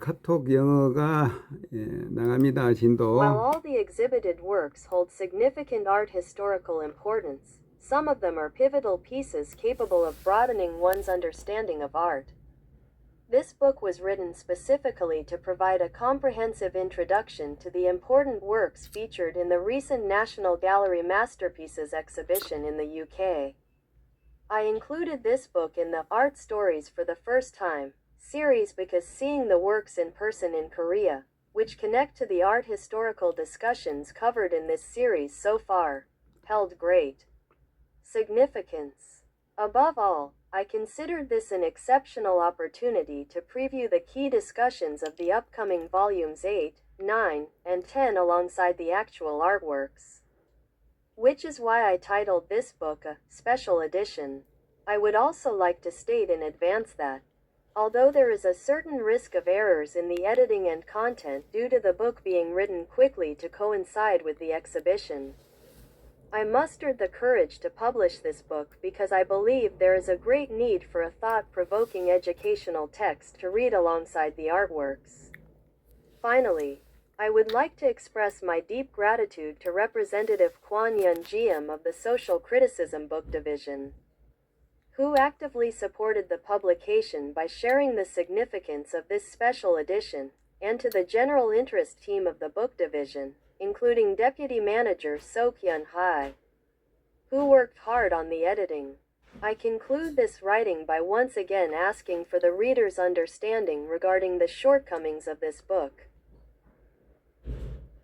카톡 영어가 나갑니다. 진도. While all the exhibited works hold significant art historical importance, some of them are pivotal pieces capable of broadening one's understanding of art. This book was written specifically to provide a comprehensive introduction to the important works featured in the recent National Gallery Masterpieces exhibition in the UK. I included this book in the Art Stories for the First Time series because seeing the works in person in Korea, which connect to the art historical discussions covered in this series so far, held great significance. Above all, I considered this an exceptional opportunity to preview the key discussions of the upcoming volumes 8, 9, and 10 alongside the actual artworks. Which is why I titled this book a special edition. I would also like to state in advance that, although there is a certain risk of errors in the editing and content due to the book being written quickly to coincide with the exhibition, I mustered the courage to publish this book because I believe there is a great need for a thought-provoking educational text to read alongside the artworks. Finally, I would like to express my deep gratitude to Representative Kwon Yun Jiam of the Social Criticism Book Division, who actively supported the publication by sharing the significance of this special edition, and to the general interest team of the book division, including Deputy Manager Sok-Yun Hai, who worked hard on the editing. I conclude this writing by once again asking for the reader's understanding regarding the shortcomings of this book.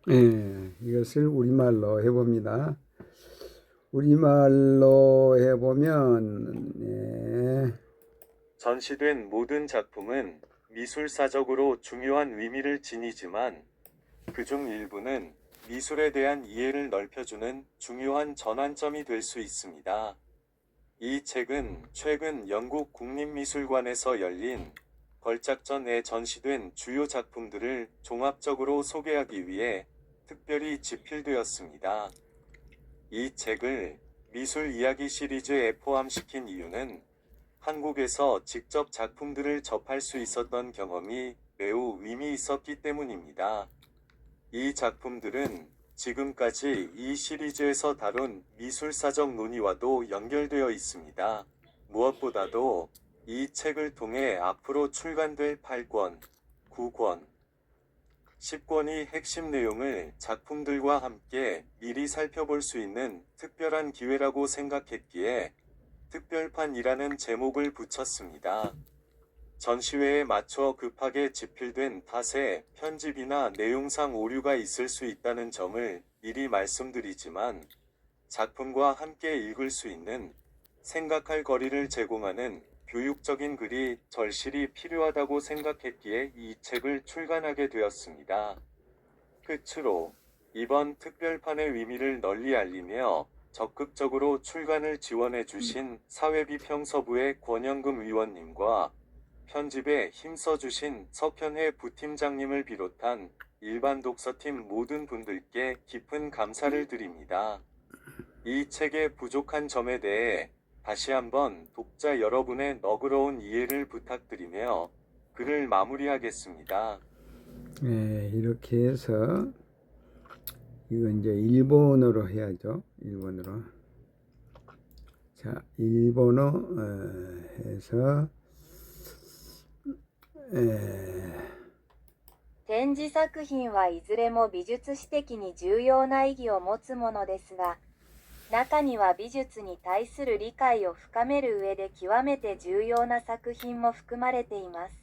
이것을 우리말로 해봅니다. 우리말로 해보면 전시된 모든 작품은 미술사적으로 중요한 의미를 지니지만 그중 일부는 미술에 대한 이해를 넓혀주는 중요한 전환점이 될 수 있습니다. 이 책은 최근 영국 국립미술관에서 열린 걸작전에 전시된 주요 작품들을 종합적으로 소개하기 위해 특별히 집필되었습니다. 이 책을 미술 이야기 시리즈에 포함시킨 이유는 한국에서 직접 작품들을 접할 수 있었던 경험이 매우 의미 있었기 때문입니다. 이 작품들은 지금까지 이 시리즈에서 다룬 미술사적 논의와도 연결되어 있습니다. 무엇보다도 이 책을 통해 앞으로 출간될 8권, 9권, 10권의 핵심 내용을 작품들과 함께 미리 살펴볼 수 있는 특별한 기회라고 생각했기에 특별판이라는 제목을 붙였습니다. 전시회에 맞춰 급하게 집필된 탓에 편집이나 내용상 오류가 있을 수 있다는 점을 미리 말씀드리지만 작품과 함께 읽을 수 있는 생각할 거리를 제공하는 교육적인 글이 절실히 필요하다고 생각했기에 이 책을 출간하게 되었습니다. 끝으로 이번 특별판의 의미를 널리 알리며 적극적으로 출간을 지원해 주신 사회비평서부의 권영금 의원님과 편집에 힘써주신 석현회 부팀장님을 비롯한 일반 독서팀 모든 분들께 깊은 감사를 드립니다. 이 책의 부족한 점에 대해 다시 한번 독자 여러분의 너그러운 이해를 부탁드리며 글을 마무리하겠습니다. 이렇게 해서 이건 이제 일본어로 해야죠. 일본어로. 자, 일본어 해서 展示作品はいずれも美術史的に重要な意義を持つものですが、中には美術に対する理解を深める上で極めて重要な作品も含まれています。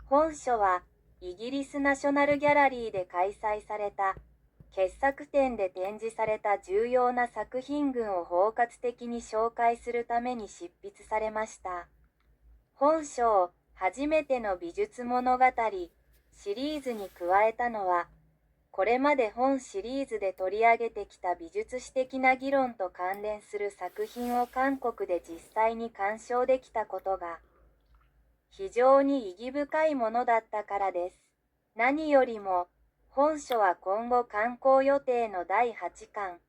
本書は、イギリスナショナルギャラリーで開催された傑作展で展示された重要な作品群を包括的に紹介するために執筆されました。本書を初めての美術物語シリーズに加えたのは、これまで本シリーズで取り上げてきた美術史的な議論と関連する作品を韓国で実際に鑑賞できたことが、非常に意義深いものだったからです。何よりも、本書は今後刊行予定の第8巻、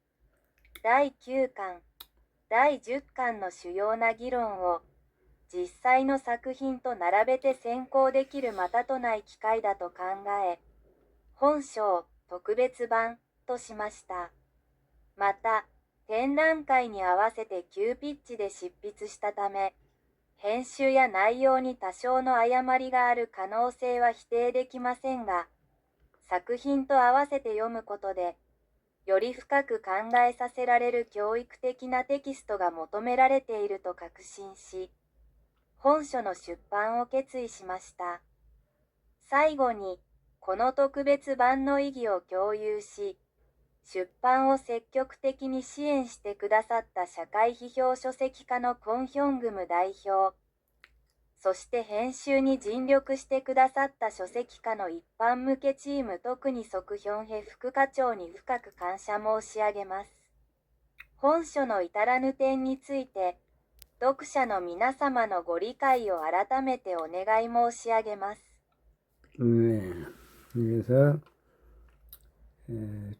第9巻、第10巻の主要な議論を、実際の作品と並べて選考できるまたとない機会だと考え、本賞特別版としました。また、展覧会に合わせて急ピッチで執筆したため、編集や内容に多少の誤りがある可能性は否定できませんが、作品と合わせて読むことで、より深く考えさせられる教育的なテキストが求められていると確信し、本書の出版を決意しました。最後に、この特別版の意義を共有し、出版を積極的に支援してくださった社会批評書籍家のコン・ヒョングム代表、そして編集に尽力してくださった書籍家の一般向けチーム、特にソク・ヒョンヘ副課長に深く感謝申し上げます。本書の至らぬ点について、読者の皆様のご理解を改めてお願い申し上げます。 네. 그래서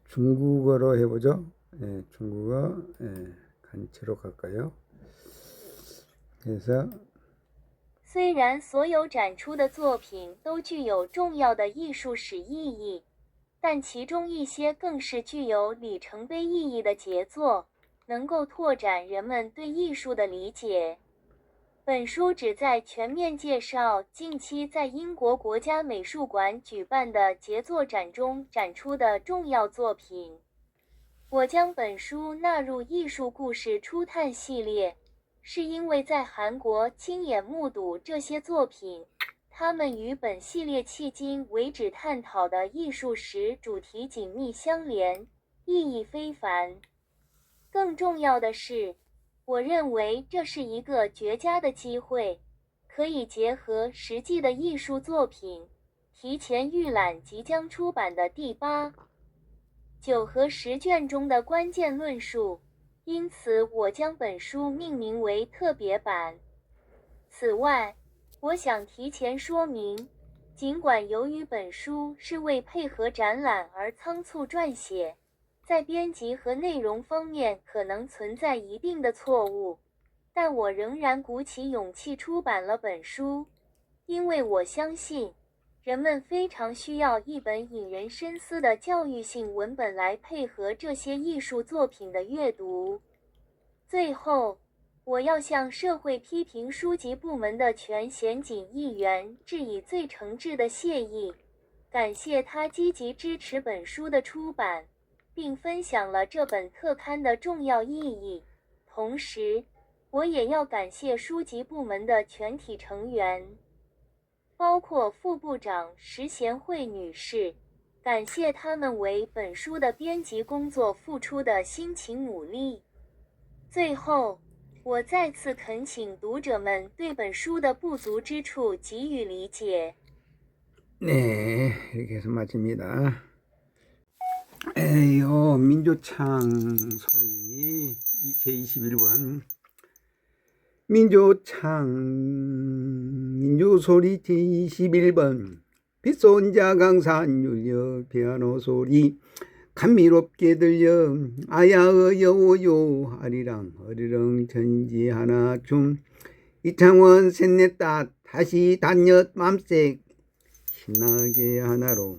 중국어로 해보죠. 중국어 간체로 갈까요? 그래서 虽然所有展出的作品都具有重要的艺术史意义，但其中一些更是具有里程碑意义的杰作，能够拓展人们对艺术的理解。本书旨在全面介绍近期在英国国家美术馆举办的杰作展中展出的重要作品。我将本书纳入艺术故事初探系列，是因为在韩国亲眼目睹这些作品，它们与本系列迄今为止探讨的艺术史主题紧密相连，意义非凡。更重要的是，我认为这是一个绝佳的机会，可以结合实际的艺术作品，提前预览即将出版的第8、9和10卷中的关键论述，因此我将本书命名为特别版。此外，我想提前说明，尽管由于本书是为配合展览而仓促撰写，在编辑和内容方面可能存在一定的错误，但我仍然鼓起勇气出版了本书，因为我相信，人们非常需要一本引人深思的教育性文本来配合这些艺术作品的阅读。最后，我要向社会批评书籍部门的全贤锦议员致以最诚挚的谢意，感谢他积极支持本书的出版，并分享了这本特刊的重要意义。同时，我也要感谢书籍部门的全体成员，包括副部长石贤惠女士，感谢他们为本书的编辑工作付出的辛勤努力。最后，我再次恳请读者们对本书的不足之处给予理解。 네, 이렇게 해서 마칩니다. 에요, 민조창 소리 제21번 민조소리 제21번 빗손자 강산 율려 피아노 소리 감미롭게 들려 아야의 여우요 아리랑 어리렁 천지 하나 춤 이창원 셋넷다 다시 단엿 맘색 신나게 하나로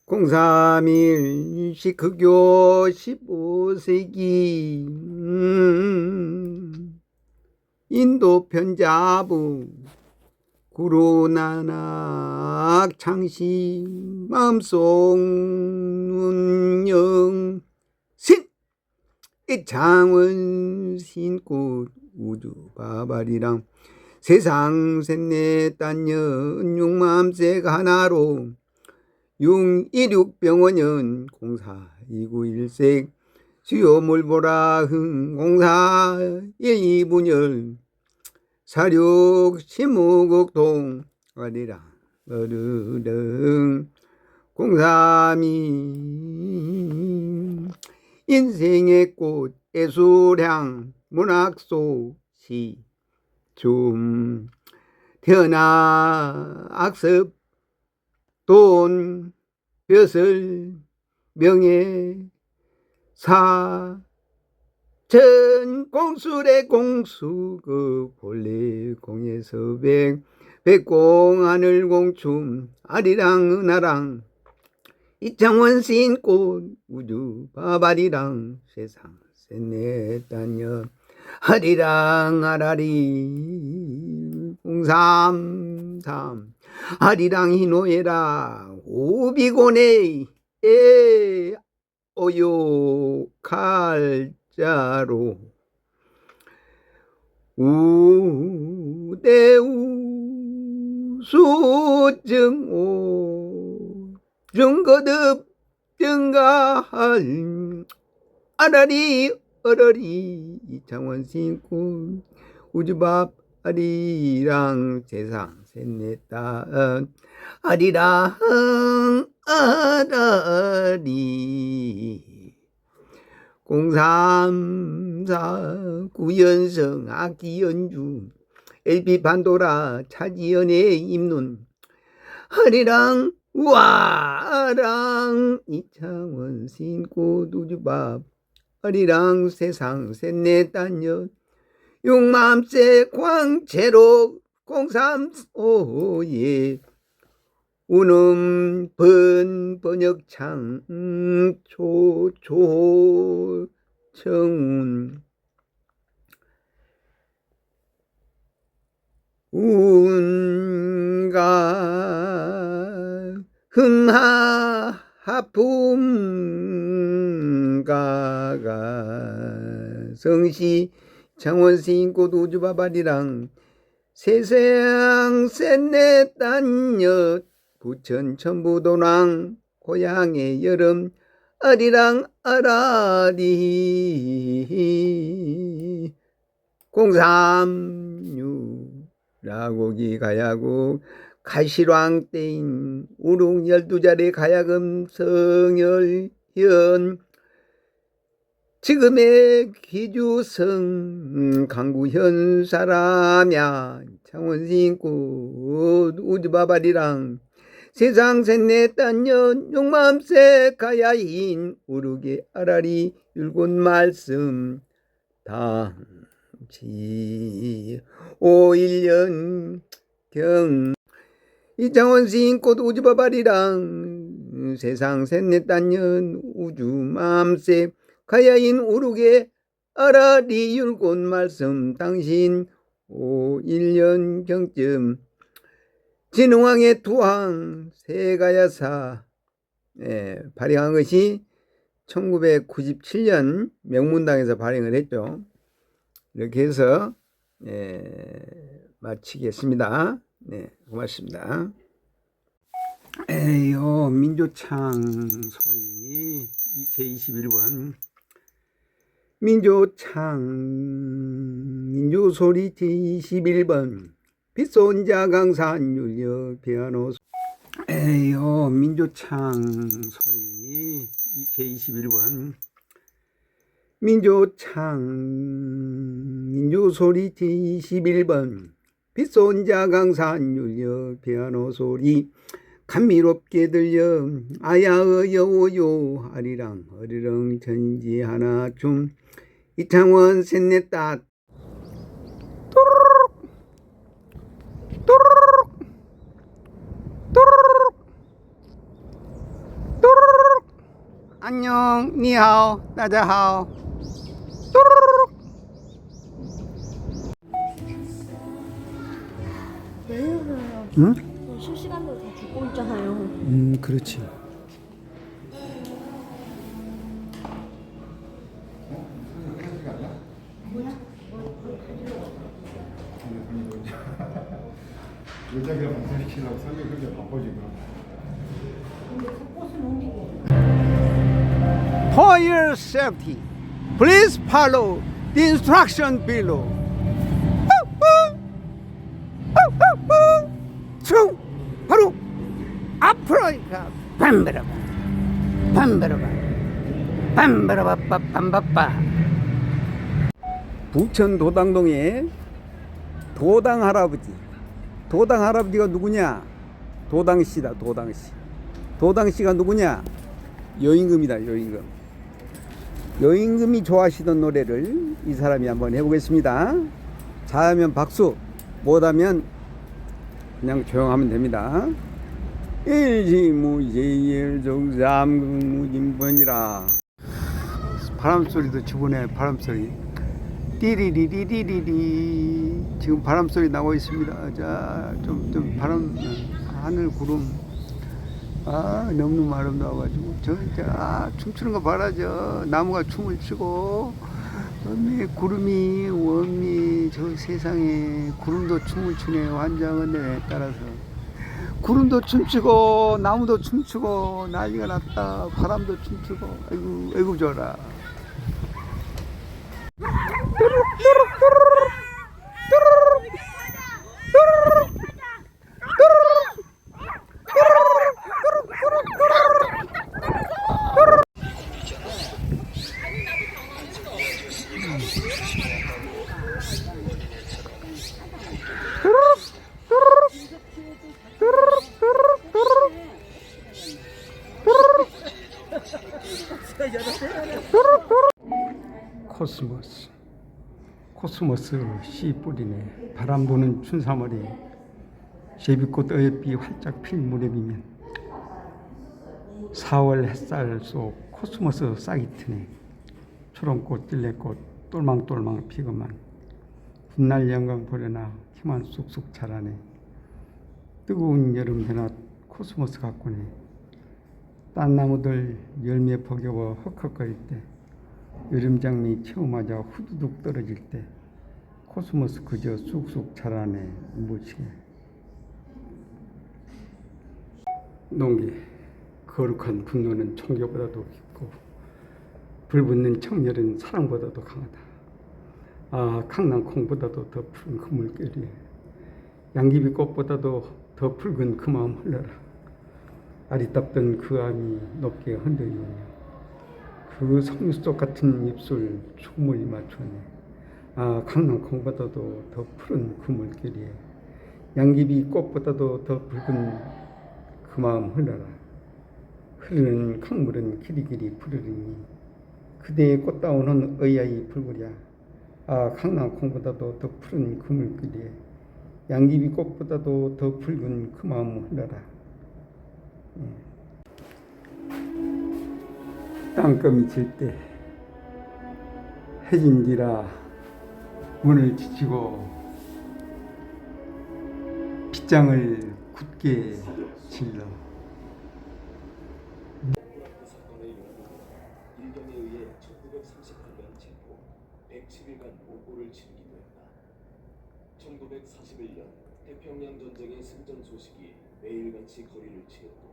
031 시크교 15세기 인도 편자부 구루나낙 창시 마음속 눈영 신 이창원 신꽃 우주바바리랑 세상 셋넷 단연 육맘색 하나로 626병원연 042916 수요물보라 흥 0412분열 사륙 신무국동 어디라 어르릉 032 인생의 꽃 예술향 문학소시 춤 태어나 악습 돈 벼슬 명예 사 천공술의 공수 그 본래 공에서 백공 하늘공춤 아리랑 은하랑 이창원 신꽃 우주 바바리랑 세상 셋넷 단여 하리랑 하라리 공삼삼 하리랑 희노애라 오비고네 에 오요 칼자로 우대우 수정오 정거듭 정가할 아라리 어러리 이창원 신꾼 우주밥 아리랑 세상 셋넷다 아리랑 아라리 공삼사 구연성 악기연주 LP 판도라 차지연의 입눈 아리랑 와랑 이창원 신꽃 우주밥 아리랑 세상 셋넷 단여 용맘새 광채로 공삼오예 운음 번역창 초청운 운가 흥하 하품가가 성시 창원스인꽃 우주바발이랑 세상 셋넷 단여 부천 천부도랑 고향의 여름 아리랑 아라리 공삼유 라고기 가야국 가시왕 땡 우릉 12자리 가야금 성열현 지금의 기주성 강구현 사람야 창원신꽃 우주바발이랑 세상 셋넷 단년 용맘새 가야인 우르게 아라리 율곧 말씀 당지 5일년 경 이창원 신꽃 우주바발이랑 세상 셋넷 단년 우주맘새 가야인 우르게 아라리 율곧 말씀 당신 5일년 경점 진흥왕의 투항 세가야사 발행한 것이 1997년 명문당에서 발행을 했죠. 이렇게 해서 마치겠습니다. 네, 고맙습니다. 에요 민조창 소리 제21번 민조창 민조소리 제21번 빗손자 강산 율려 피아노 에요 민조창 소리 제21번 민조창 민조소리 제21번 빗손자 강산 율려 피아노 소리 감미롭게 들려 아야의 여오요 아리랑 어리렁 천지 하나 춤 이창원 셋넷다 안녕 니하오 다자하오 응? 실시간으로 다 듣고 있잖아요. 그렇지. 여자기랑 방송시키려고 설명 그렇게 바빠지고. For your safety, please follow the instruction below. 지금 바로 앞으로니까 밤바라바 밤바라바 밤바라바빠 밤바빠 부천 도당동에 도당 할아버지가 누구냐? 도당씨다. 도당씨가 누구냐? 여임금이다. 여임금. 여임금이 좋아하시던 노래를 이 사람이 한번 해보겠습니다. 잘하면 박수, 못하면 그냥 조용하면 됩니다. 일지무제일종삼무진번이라. 바람소리도 주변에 바람소리 띠리리리리리리 지금 바람소리 나고 있습니다. 자, 좀 바람, 하늘 구름, 너무너무 아름다워가지고 진짜 춤추는 거 봐라. 저 나무가 춤을 추고 구름이 원미 저 세상에 구름도 춤을 추네요. 환장한데 따라서 구름도 춤추고 나무도 춤추고 난리가 났다. 바람도 춤추고 아이고 좋아라. 코스모스 씨 뿌리네. 바람 부는 춘삼월에 제비꽃 어여삐 활짝 필 무렵이면 4월 햇살 속 코스모스 싹이 트네. 초롱꽃 찔레꽃 똘망똘망 피고만 훗날 영광 보려나 키만 쑥쑥 자라네. 뜨거운 여름 해낮 코스모스 같구네. 딴 나무들 열매 포개워 헉헉거릴 때 여름장미 채우마자 후두둑 떨어질 때 코스모스 그저 쑥쑥 자라네. 무지개 농기 거룩한 분노는 총격보다도 깊고 불붙는 청열은 사랑보다도 강하다. 강낭콩보다도 더 푸른 그 물결이 양귀비 꽃보다도 더 붉은 그 마음 흘러라. 아리따던 그 암이 높게 흔들리며 그 석류속 같은 입술 춤을 맞추네. 강낭콩보다도 더 푸른 그 물결이에 양귀비 꽃보다도 더 붉은 그 마음 흘러라. 흐르는 강물은 길이길이 푸르르니 그대의 꽃다운 의야이 불구랴. 강낭콩보다도 더 푸른 그 물결이에 양귀비 꽃보다도 더 붉은 그 마음 흘러라. 땅금이 질 때 해진 뒤라 문을 지치고 빗장을 굳게 질러. 일경에 의해 1938년 체포, 110일간 보고를 치르기도 했다. 1941년 태평양 전쟁의 승전 소식이 매일같이 거리를 치렀고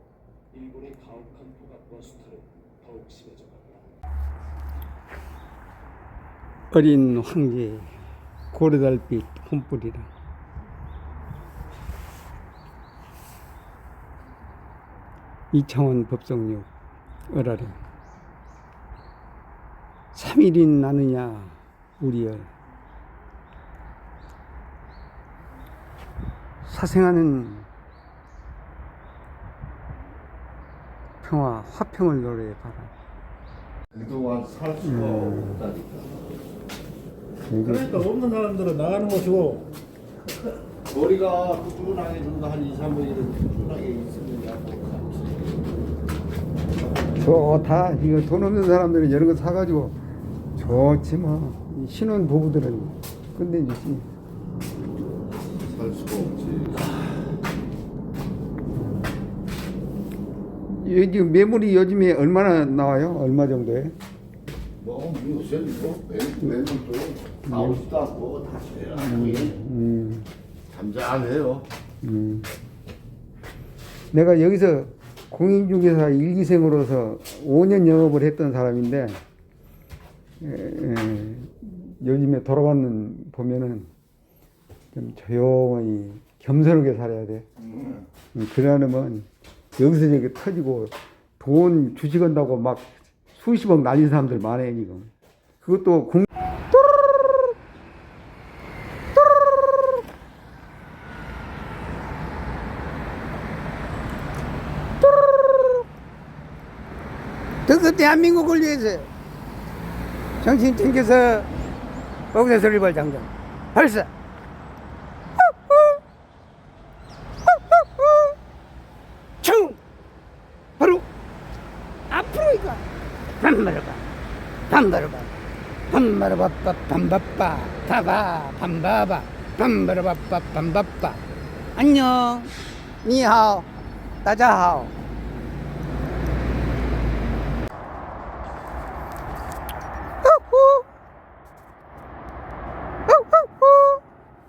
일본의 가혹한 포갑과 수탈은 더욱 심해져 갔다. 어린 황제 고래달빛 홈불이라. 이창원 법성육 어라름 3일인 나느냐 우리여. 사생하는 평화 화평을 노래해봐라. 그동안 살 수가 없다니까. 그러니까 없는 사람들은 나가는 것이고 머리가 꾸준하게 좀 더 한 2, 3일은 꾸준하게 있으면 좋다. 이거 돈 없는 사람들은 이런 거 사가지고 좋지 뭐. 신혼 부부들은 끝내주지. 살 수가 없지. 지금 매물이 요즘에 얼마나 나와요? 얼마 정도에? 뭐 요새 매물도 나오지도 않고 다 세요. 잠잠해요. 내가 여기서 공인중개사 1기생으로서 5년 영업을 했던 사람인데 요즘에 돌아가는 보면은 좀 조용히 겸손하게 살아야 돼. 그러려면 여기서 저기 터지고 돈 주식한다고 막 수십억 날린 사람들 많아요 지금. 그것도 그래서 대한민국을 위해서 정신 챙겨서 거기서 소리발 장전 발사. 총 바로 앞으로 이거 반바라바 반바라바 반바라바빠 반바빠 바바 반바바 반바라바빠 반바빠. 안녕 니하오 다자하오.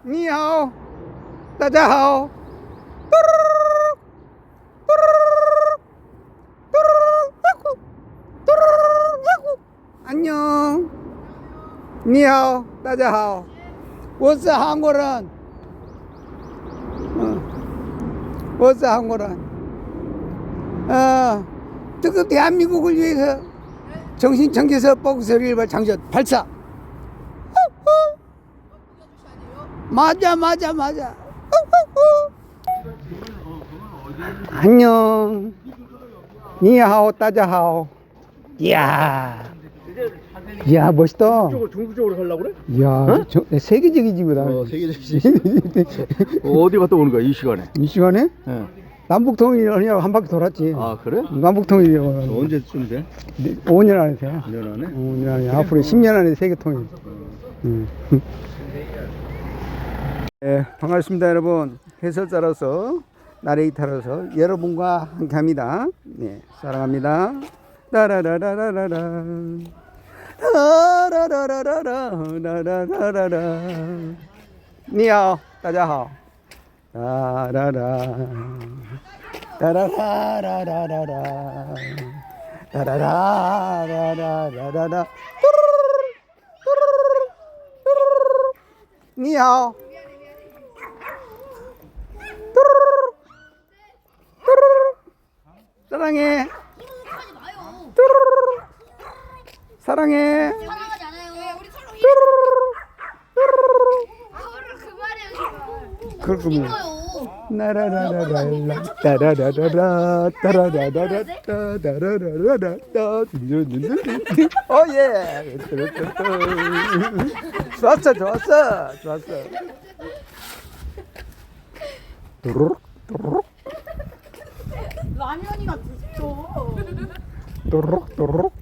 니하오 다자하오. 안녕 니하오 다자하오. 我是韩国人。我是韩国人。这个 대한민국을 위해서 정신 챙겨서 뻑소리를 장전 발사. 맞아. 안녕 니하오 따자하오. 이야 멋있다. 중국 쪽으로 가려고 그래? 이야 세계적이지 보다. 세계적이지. 어디 갔다 오는 거야 이 시간에? 이 시간에? 예. 남북통일이라고 한 바퀴 돌았지. 아 그래? 남북통일이라고. 언제쯤 돼? 5년 안에 돼. 2년 안에? 5년 안에. 앞으로 10년 안에 세계통일. 네, 반갑습니다 여러분. 해설자로서 나레이터로서 여러분과 함께합니다. 네, 사랑합니다. 라라라라라라 라라라라라라라라라. 니하오 다자하오. 라라라 라라라라라라 라라라라라라라. 니하오. 사랑해. 사랑해. 사랑하지 않아요. 우리 서로 그렇군요. 나라라라라 따라라라라 따라라라라 따라라라라 오예. 좋았어. 도르륵 라면이가 드세요. 도르륵.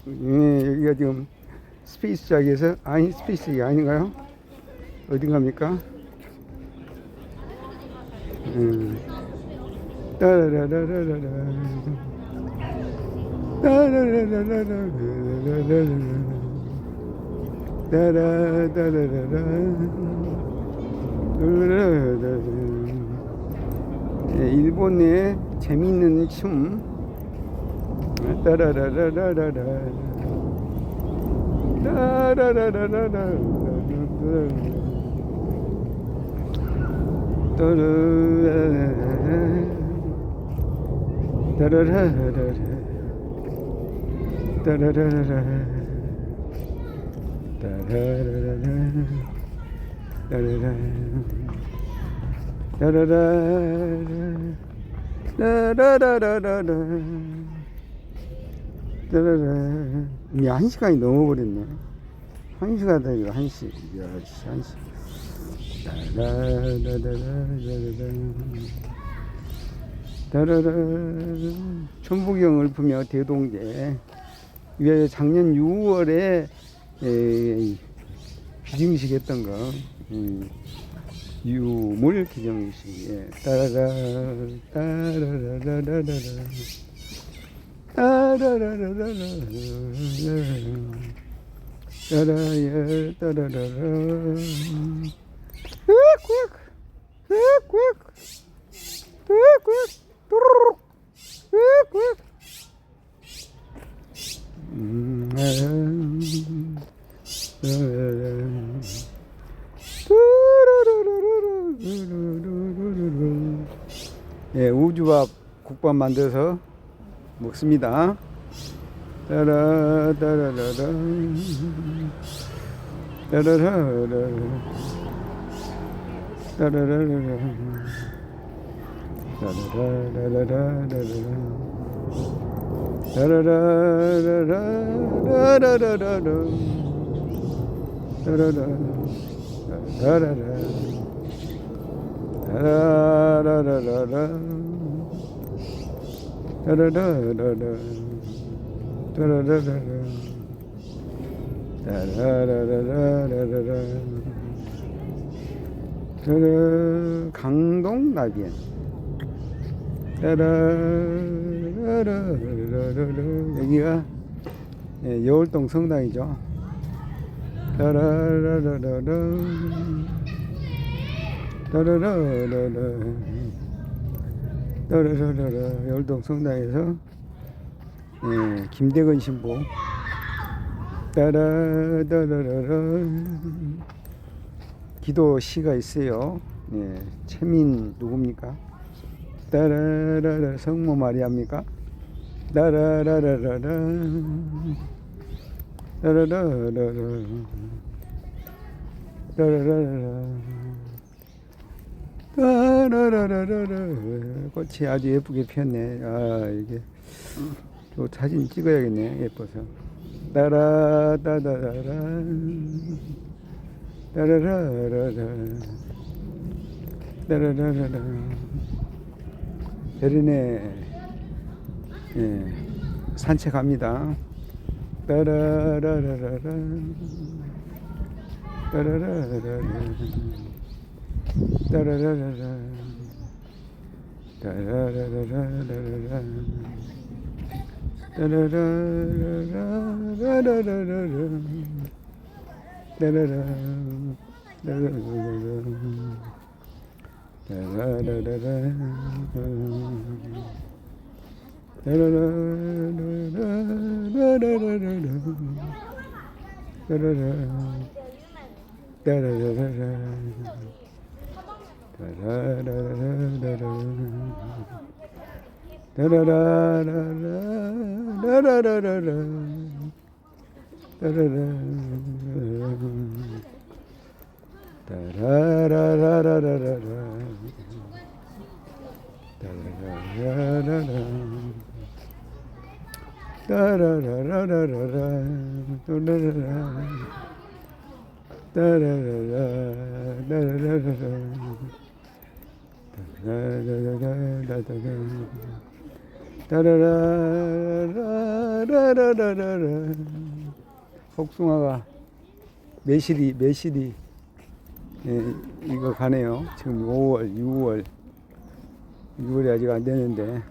여기가 지금 스페이스 jak에서 스페이스가 아닌가요? 어딘갑니까? 따라라라라라 일본의 재미있는 춤. 따라라라라라라 따라라라라라 이미 1시간이 넘어버렸네. 1시간 되니까 1시. 이야, 1시. 천부경을 보며 대동제. 이게 작년 6월에 기증식 했던 거. 유물 기증식. 예. 따라라라라라라라. 따라라라라라 따라야 따라라라 예, 우주밥 국밥 만들어서 먹습니다. 따라 따라라라 따라라라 따라라라 따라라라라라 강동 나비엔. 여기가 여울동 성당이죠. 여울동 성당에서 김대건 신부 기도 시가 있어요. 최민 누굽니까? 성모 마리아입니까? 꽃이 아주 예쁘게 피었네. 아, 이게 또 사진 찍어야겠네. 예뻐서. 베르네 산책합니다. 복숭아가 매실이 이거 가네요. 지금 5월, 6월이 아직 안 되는데.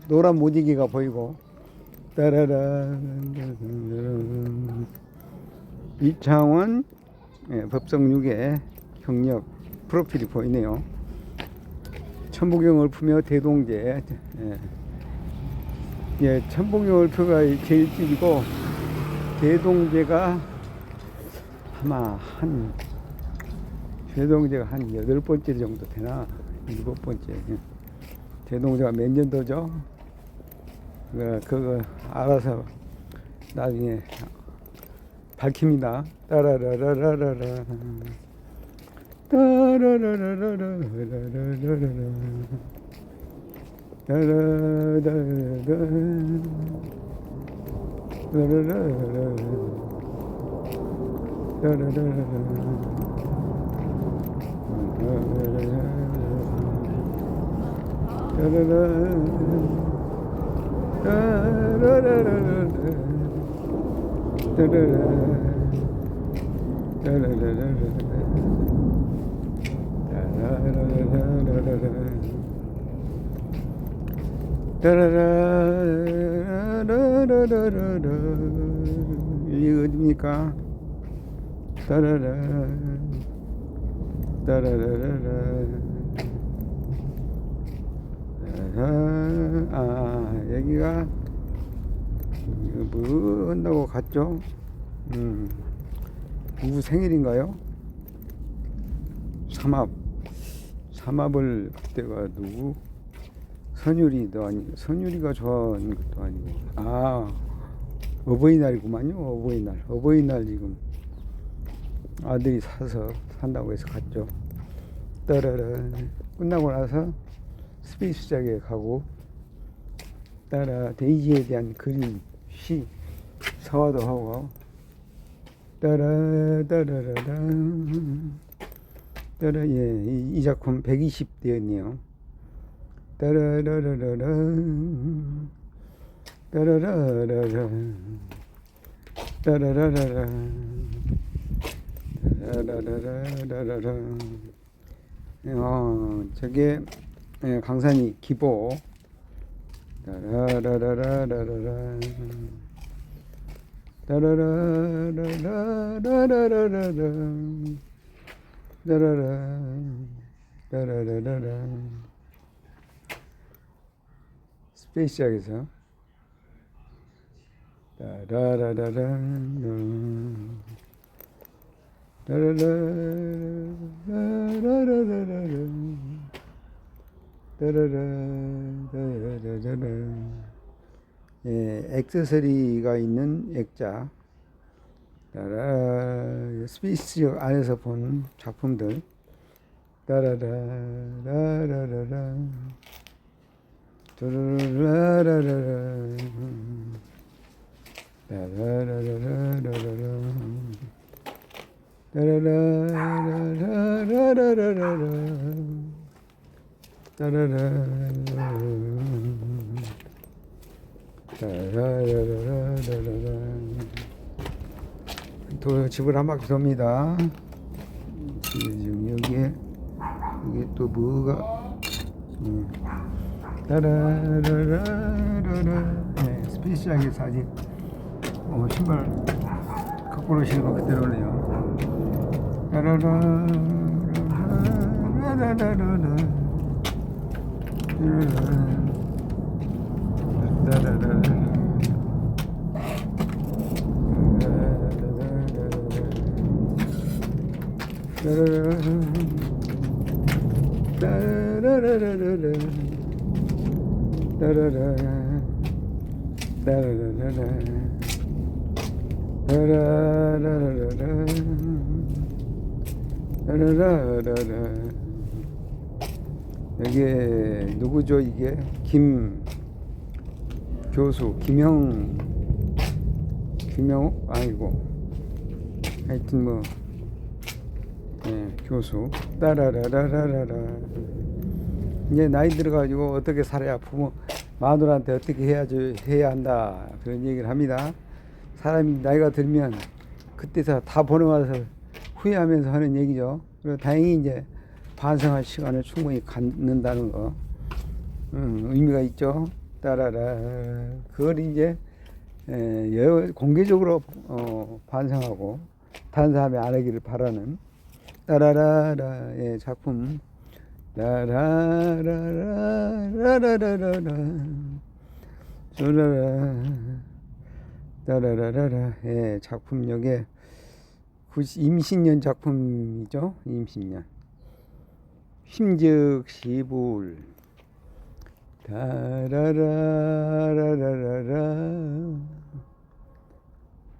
노란 모디기가 보이고. 이창원 법성 6의 경력 프로필이 보이네요. 천부경을 푸며 대동제. 천부경을 푸가 제일 길고 대동제가 아마 대동제가 한 8번째 정도 되나 7번째. 대동제가 몇 년도죠? 그거 알아서 나중에 밝힙니다. 따라라라라라라. 이게 어디입니까? 여기가 뭐 한다고 갔죠? 누구 생일인가요? 삼합을 그때가 누구? 선율이도 아니고 선율이가 좋아하는 것도 아니고 어버이날이구만요. 어버이날 지금 아들이 사서 산다고 해서 갔죠. 따라라 끝나고 나서 스페이스작에 가고 따라 데이지에 대한 그림 시 서화도 하고 따라라라라 따라 이 작품 120대였네요. 따라라라라 따라라라라 따라라라라 따라라라라라 저게 강산이 기보 따라라라라라라 따라라라라라라라 따라라 따라라라라 스페이스작에서 따라라라라 따라라라라라라라 따라라라라라라 액세서리가 있는 액자 따라 스페이스작 안에서 본 작품들 따라라라라라라 따라라라라라 따라라라라라라 따라라라라라라라 따라라라라라라 집을 한 바퀴 돕니다. 지금 여기에 이게 또 뭐가 따라라라라라 스페이스작에서 아직 신발 거꾸로 신고 그대로네요. 따라라라라라라라 이게 누구죠? 이게 김 교수 김영 아니고 하여튼 뭐 교수 따라라라라라 이제 나이 들어가지고 어떻게 살아야 부모 마누라한테 어떻게 해야 한다 그런 얘기를 합니다. 사람이 나이가 들면 그때서 다 보내와서 후회하면서 하는 얘기죠. 그리고 다행히 이제 반성할 시간을 충분히 갖는다는 거 의미가 있죠. 따라라 그걸 이제 공개적으로 반성하고 다른 사람이 안 하기를 바라는 따라라라의 작품 따라라라라라라라 따라라라라의 작품력에 임신년 작품이죠. 임신년 힘즉시불 따라라라라라라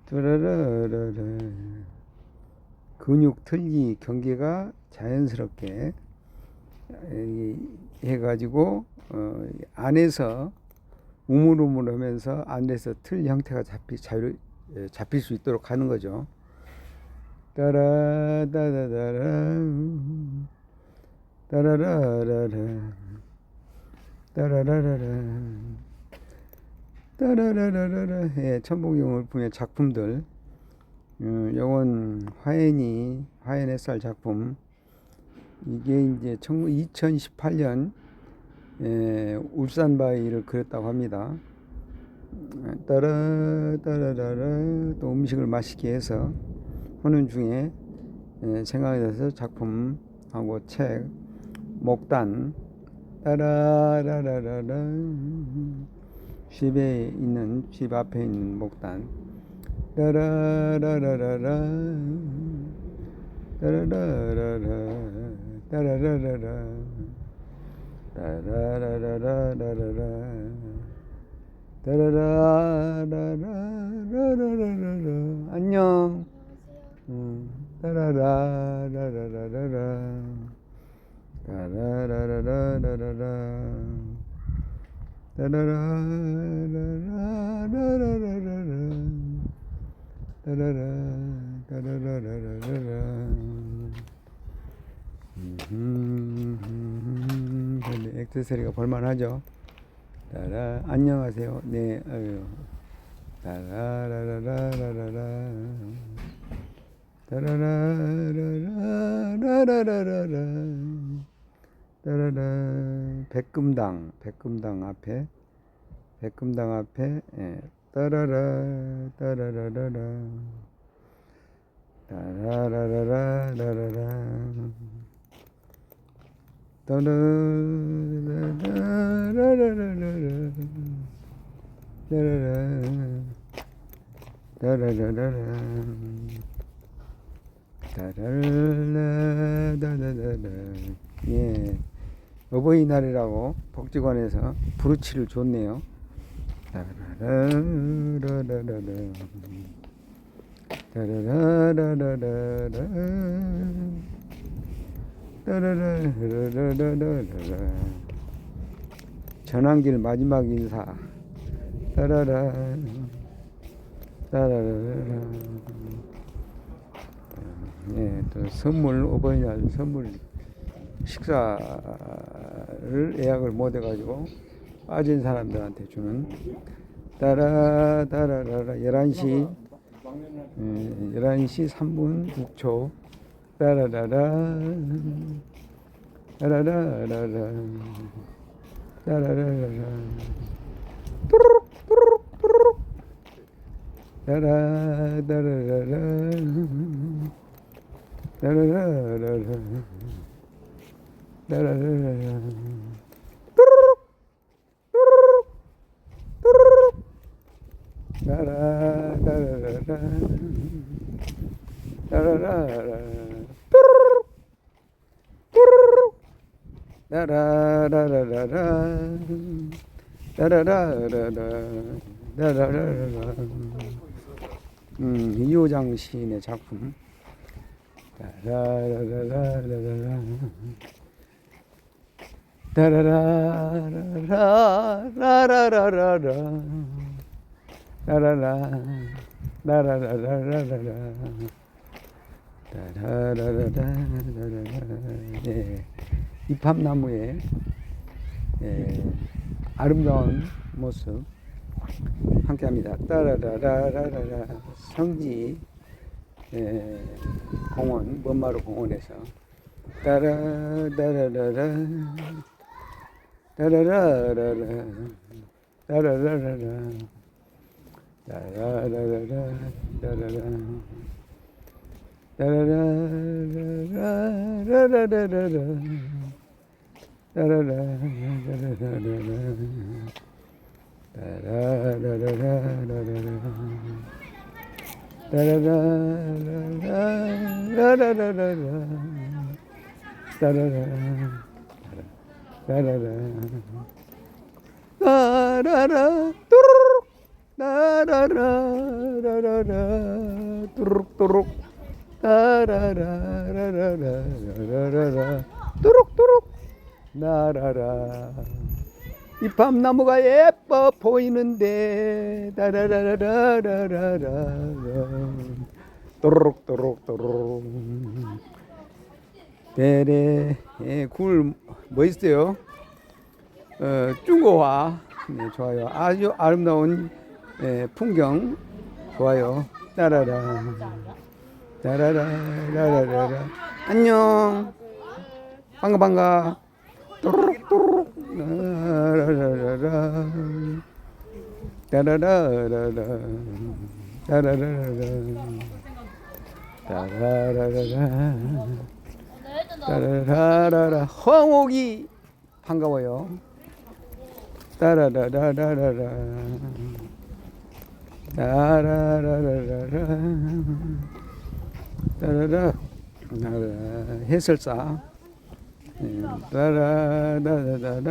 따라라라라 근육 틀기 경계가 자연스럽게 해가지고 안에서 우물우물하면서 안에서 틀 형태가 잡힐 수 있도록 하는 거죠. 따라다다다라 따라라라라 따라라라라 따라라라라 천복용을품의 작품들 요건 화hen이 화hen 햇살 작품 이게 이제 2018년 울산 바위를 그렸다고 합니다. 따라라라라 또 음식을 맛있게 해서 하는 중에 생각이 나서 작품하고 책 목단 따라라라라라 집 앞에 있는 목단 따라라라라라 따라라라라 따라라라라 따라라라라라라 따라라라라라라라라. 안녕. 따라라라라라라라. 따라라라라라라라. 따라라라라라라라. 따라라 따라라라라라. 근데 액세서리가 볼만하죠. 따라 안녕하세요. 네, 아유. 따라라라라라라. 따라라라라라라라. 따라라. 백금당 앞에 예. 따라라 따라라라라. 따라라라라라라. 따라라라라라라. 따라라라라. 따라라라라라라. 예. 어버이날이라고 복지관에서 브루치를 줬네요. 따라라라라라라. 따라라라라라라. 따라라라라라라. 전환길 마지막 인사. 따라라 따라라라. 예, 또 선물, 어버이날 선물 식사를 예약을 못 해가지고 빠진 사람들한테 주는 따라라라라. 11시 3분 6초. 따라라라 따라라라라. 따라라라라. 뚜루룩 뚜루룩 뚜루룩. 따라라라라. 따라라라라. 따라라라라. 뚜루룩 뚜루룩 뚜루룩. 따라라라라. 따라라라. 뚜루룩 뚜루룩. 따라라라라라. 따라라라라. 따라라라라. 이호장 시인의 작품. 따라라라라라라. 따라라라라라라라. 따라라 라라라라라라. 따라라라라라라. 예. 이팝나무의 아름다운 모습 함께합니다. 따라라라라라. 성지 공원, 먼마루 공원에서 따라라라라. 따라라라라. 따라라라라. 따라라라라. 따라라. 따라라라라라라라. 따라라라라라라. 따라라라라라라. 따라라라라라라라. 따라라. 따라라. 따라라. 뚜루룩. 따라라라라라. 뚜루룩 뚜룩. 따라라라라라라라. 뚜룩뚜룩. 나라라. 이 밤나무가 예뻐 보이는데 따라라라라라라라. 또르륵또르륵또르륵. 대래. 굴 멋있어요. 중고화. 네, 좋아요. 아주 아름다운 풍경 좋아요. 따라라 따라라라라라. 안녕. 반가. 또르륵또르륵. 따라라라라. 따라라라라. 따라라라라. 따라라라라. 따라라라라. 황옥이 반가워요. 따라라라라라라. 따라라라라라. 따라라. 해설사. 따라라라라.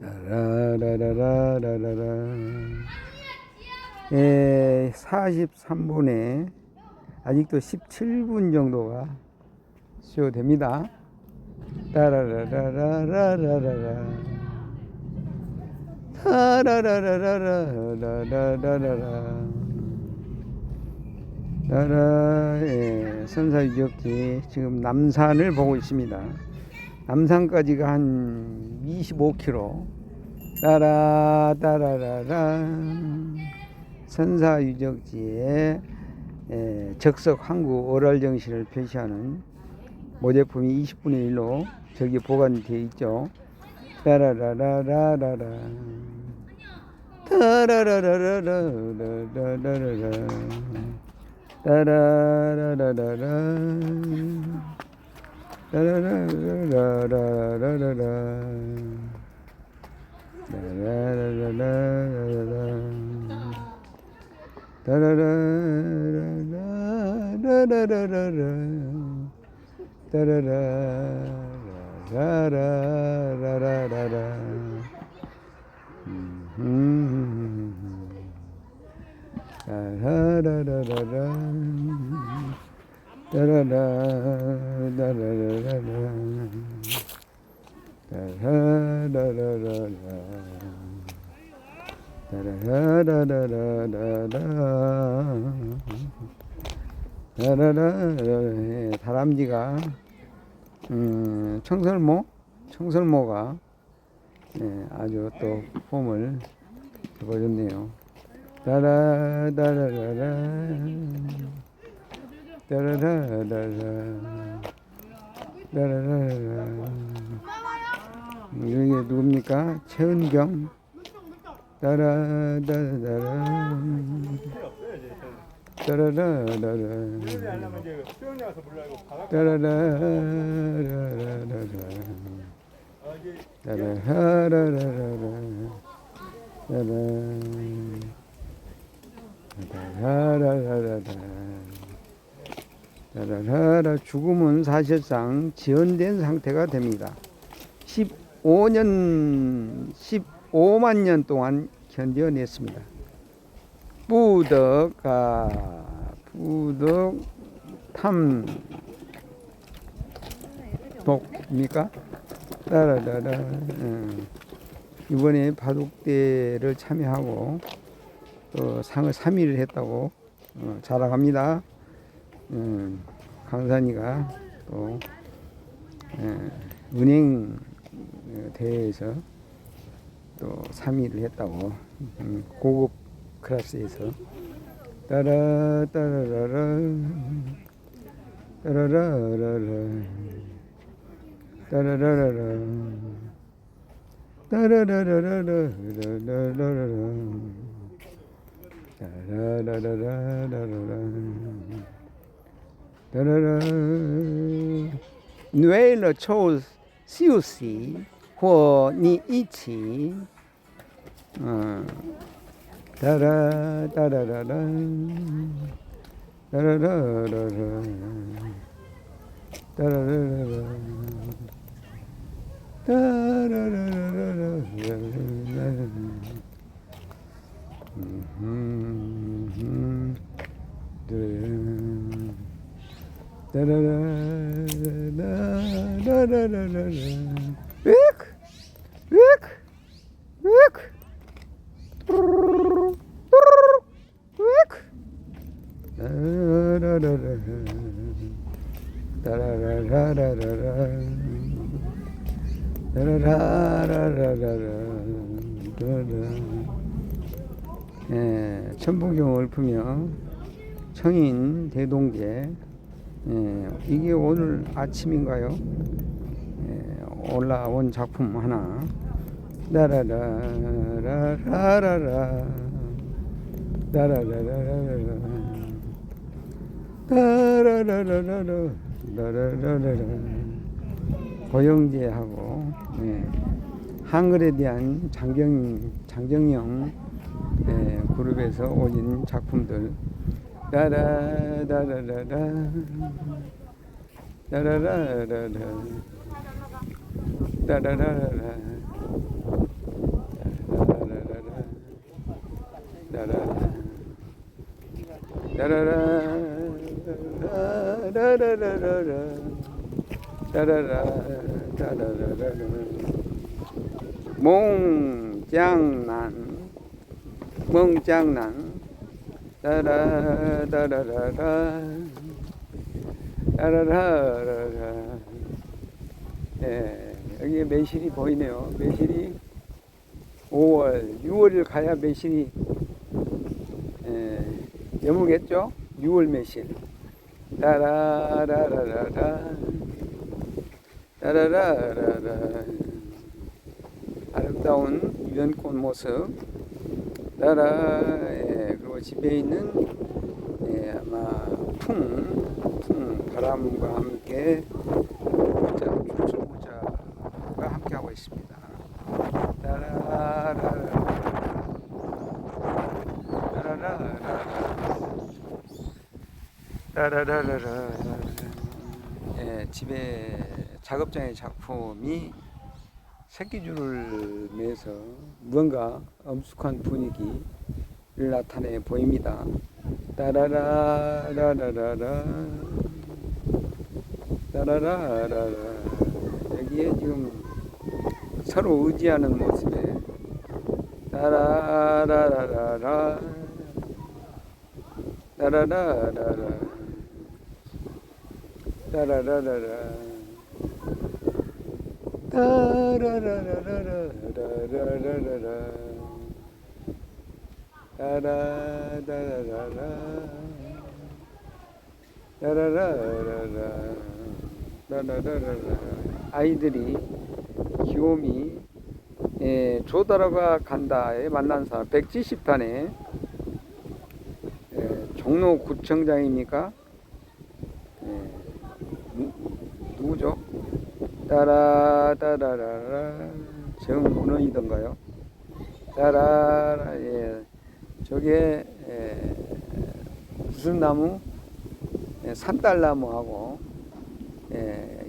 라라라라라라라. 43분에 아직도 17분 정도가 쇼됩니다. 따라라라라라라라. 타라라라라라라라라. 나라의 선사유적지 지금 남산을 보고 있습니다. 남산까지가 한 25km. 따라라라라. 선사유적지의 적석 항구 오랄 정신을 표시하는 모제품이 20분의 1로 저기 보관되어 있죠. 따라라라라라라 따라라라라라라라라라 따라라라라라 따라라라라라라라 다람쥐가 청설모가 아주 또 폼을 보여줬네요. 따라라라라 따라라라라 따라라라. 이게 누굽니까? 최은경. 따라라라라 따라라라라 따라라라라라 따라라라라. 죽음은 사실상 지연된 상태가 됩니다. 15만 년 동안 견뎌냈습니다. 부덕입니까? 따라라라. 이번에 바둑대를 참여하고 또 상을 3위를 했다고 자랑합니다. 강산이가 또 은행 대회에서 또 3위를 했다고 고급 클래스에서 따라라라라 따라라라라 따라라라라 따라라라라라라라라 따라라라라라라라 따라라. 为了抽休息和你一起따라 따라라라 따라라라라 따라라라라 따라라라라라 따라라라라라라라 천부경을 읊으며 청인 대동제. 이게 오늘 아침인가요? 올라온 작품 하나. 따라라라라라라 따라라라라라 따라라라라라 따라라라라. 고영재하고 한글에 대한 장정영 그룹에서 올린 작품들. 따라라라라라 따라라라라 따라라라라 멍장난 따라라라라라 따라라라라. 여기 매실이 보이네요. 매실이 5월, 6월을 가야 매실이 여무겠죠? 6월 매실. 따라라라라라 따라라라라. 아름다운 유연꽃 모습. 따라. 예, 그리고 집에 있는 예, 아마 풍 바람과 함께 모자, 출출모자가 함께하고 있습니다. 따라라라. 따라라라라. 예, 집에 작업장의 작품이 새끼줄을 매서 무언가 엄숙한 분위기를 나타내 보입니다. 따라라라라라. 따라라라라. 여기에 지금 서로 의지하는 모습에 따라라라라라. 따라라라라. 따라라라라. 따라라라라라라라라라. 따라라라라라. 따라라라라. 따라라라라. 아이들이 귀요미 예, 조다라가 간다에 만난 사람 170탄에 예, 종로구청장입니까? 예, 누구죠? 따라라라라. 정문원이던가요? 따라라. 예, 저게 예, 무슨 나무? 예, 산딸나무하고 예,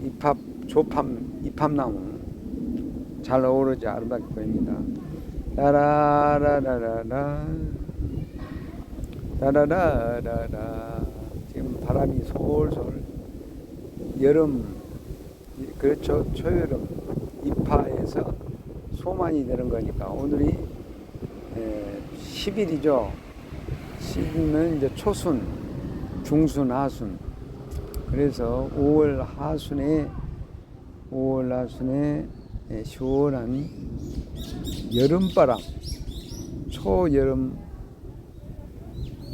이팝나무 잘 어우러져 아름답게 보입니다. 따라라라라라. 따라라라라. 지금 바람이 솔솔 여름, 그렇죠, 초여름 입하에서 소만이 되는 거니까 오늘이 10일이죠. 10일이면 이제 초순, 중순, 하순. 그래서 5월 하순에 시원한 여름바람, 초여름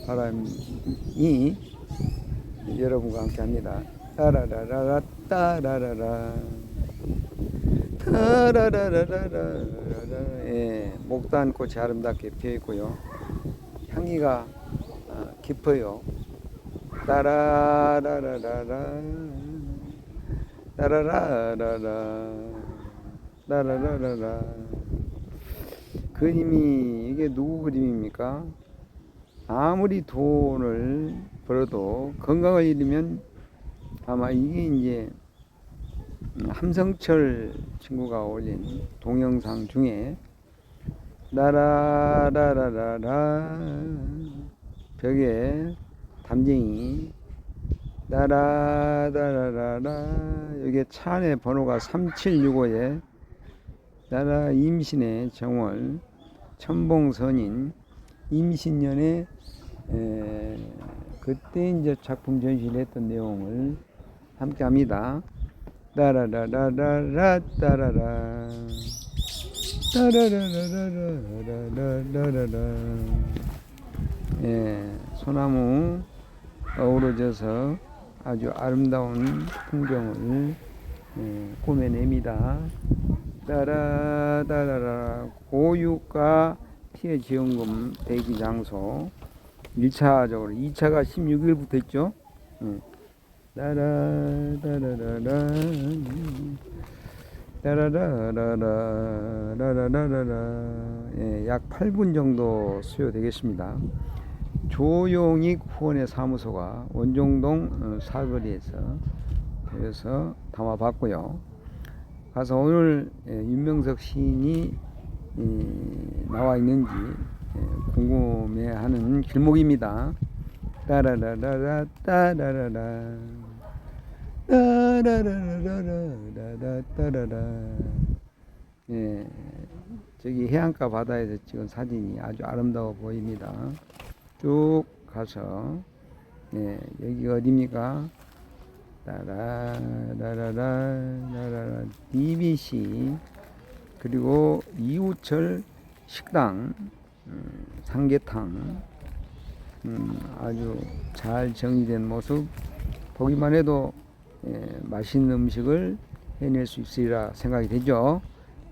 바람이 여러분과 함께 합니다. 따라라라라 따라라라 따라라라라라. 예, 목단꽃이 아름답게 피어 있고요. 향기가 깊어요. 따라라라라라 따라라라라 따라라라라. 그림이 이게 누구 그림입니까? 아무리 돈을 벌어도 건강을 잃으면 아마 이게 이제 함성철 친구가 올린 동영상 중에 라라라라라라 벽에 담쟁이 라라라라라. 여기에 차 안에 번호가 3765에 나라 임신의 정월 천봉선인 임신년에 그때 이제 작품 전시를 했던 내용을 함께 합니다. 따라라라라라 따라라 따라라라라라라라라. 예, 소나무 어우러져서 아주 아름다운 풍경을 꾸며냅니다. 따라따라라. 고유가 피해 지원금 대기 장소 1차적으로 2차가 16일부터 했죠. 따라따라라라 따라라라라라라라라. 예, 약 8분 정도 수요되겠습니다. 조용익 후원의 사무소가 원종동 사거리에서 담아봤고요. 가서 오늘 윤명석 시인이 나와 있는지 궁금해하는 길목입니다. 따라라라라 따라라라 따라라라라라 따라라. 예, 저기 해안가 바다에서 찍은 사진이 아주 아름다워 보입니다. 쭉 가서 여기가 어디입니까? 따라라라라라라 DBC 그리고 이우철 식당 삼계탕 아주 잘 정리된 모습 보기만 해도 맛있는 음식을 해낼 수 있으리라 생각이 되죠.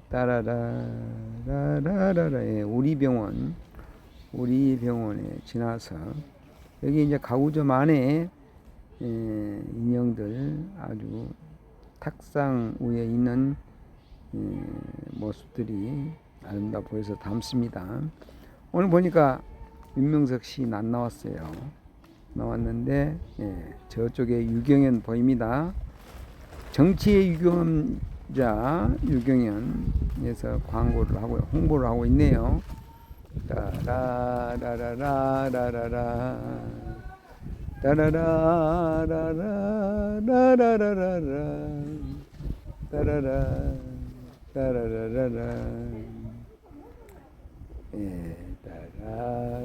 따라라라라라. 예, 우리 병원에 지나서 여기 이제 가구점 안에 인형들 아주 탁상 위에 있는 모습들이 아름다워 보여서 담습니다. 오늘 보니까 윤명석 시인 안 나왔어요. 나왔는데 저쪽에 유경연 보입니다. 정치의 유경험자 유경연에서 광고를 하고 홍보를 하고 있네요. 따라라라라라라라 따라라라라라라라라 따라라 따라라라라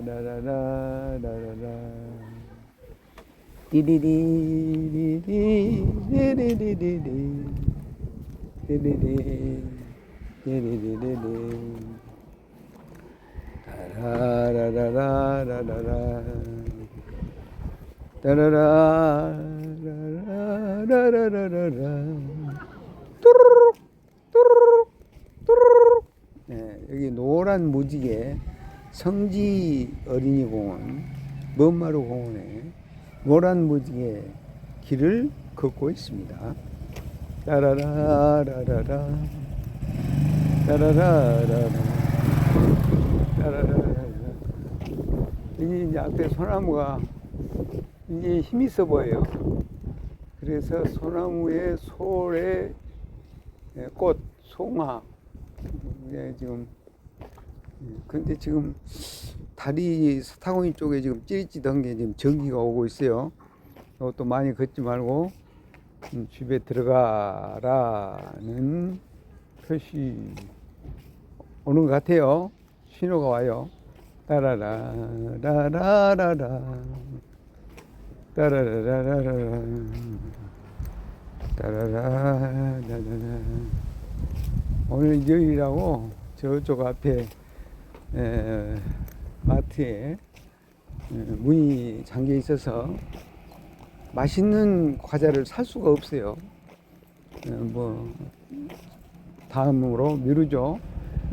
따라라라라라라 디디디디디디디디디디 디디디 디디디디디 따라라라라라라 따라라라라라라라 뚜루룩 뚜루룩 뚜루룩. 여기 노란 무지개 성지 어린이공원 먼마루 공원에 노란 무지개 길을 걷고 있습니다. 따라라라라라 따라라라라 따라라라라. 이제 앞에 소나무가 이제 힘이 있어 보여요. 그래서 소나무에 솔에 꽃, 송화. 지금 근데 지금 다리 사타구니 쪽에 지금 찌릿찌릿한 게 지금 전기가 오고 있어요. 이것도 많이 걷지 말고 집에 들어가라는 표시 오는 것 같아요. 신호가 와요. 따라라라라라라 따라라라라라 따라라라라라. 오늘 일요일이라고 저쪽 앞에 마트에 문이 잠겨 있어서 맛있는 과자를 살 수가 없어요. 뭐 다음으로 미루죠.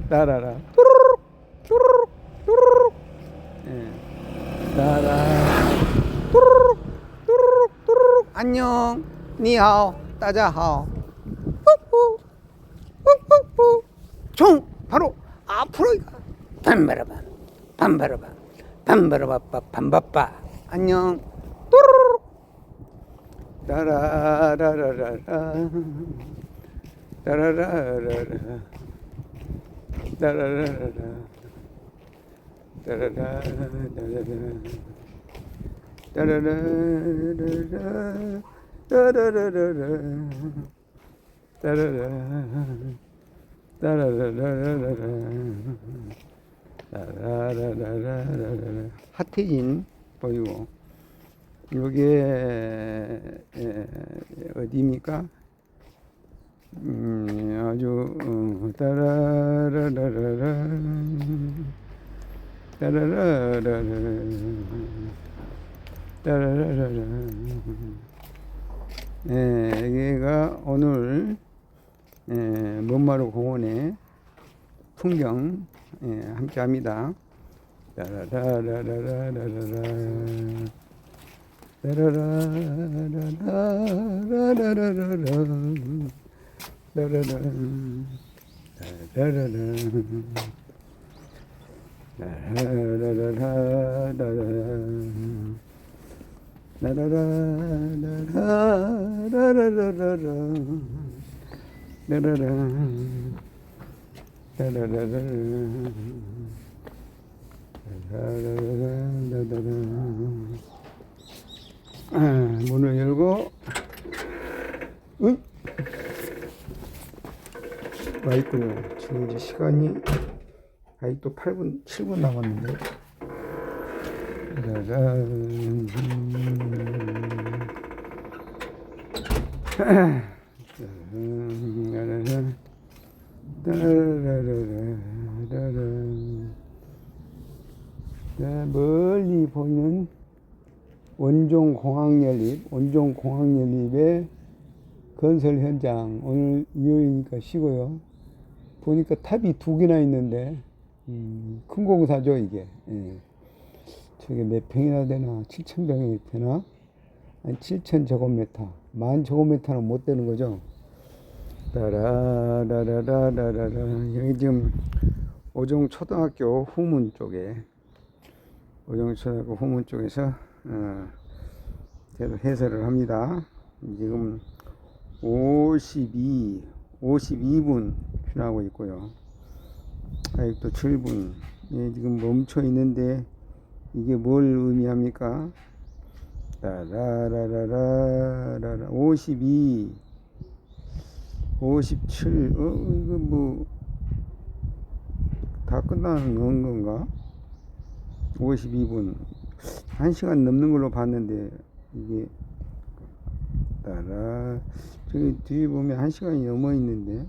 따라라 뚜루룩 뚜루룩 뚜루룩 따라 뚜루룩 뚜루룩 뚜루룩. 안녕 니하오 따자하오 뿌뿌 뿌뿌뿌. 총 바로 앞으로 가. 밤바라밤 밤바라밤 밤바라바빠 밤바빠. 안녕 뚜루룩 따라라라라라 따라라라라 따라라라라 따라라라라 따라라라라 따라라라라 따라라라라라 따라라라라라. 하태진 보이고 이게 어디입니까? 아주 따라라라라라 따라라라라 따라라라라. 여기가 오늘 먼마루 공원의 풍경 함께합니다. 따라라라라라라라 문을 열고 와 있군요. 지금 이제 시간이 아직도 8분 7분 남았는데 멀리 보이는 원종공항연립의 건설 현장 오늘 일요일이니까 쉬고요. 보니까 탑이 2개나 있는데 큰 공사죠 이게. 예. 저게 몇 평이나 되나? 7,000평이 되나? 아니 7,000제곱미터 10,000제곱미터는 못 되는 거죠. 라라라라라라라. 여기 지금 오정초등학교 후문 쪽에 오정초등학교 후문 쪽에서 계속 해설을 합니다. 지금 52분 지나고 있고요. 아직도 7분. 예, 지금 멈춰 있는데 이게 뭘 의미합니까? 라라라라라라 52 57 이거 뭐 다 끝나는 건가? 52분 1시간 넘는 걸로 봤는데 이게 저기 뒤에 보면 1시간이 넘어 있는데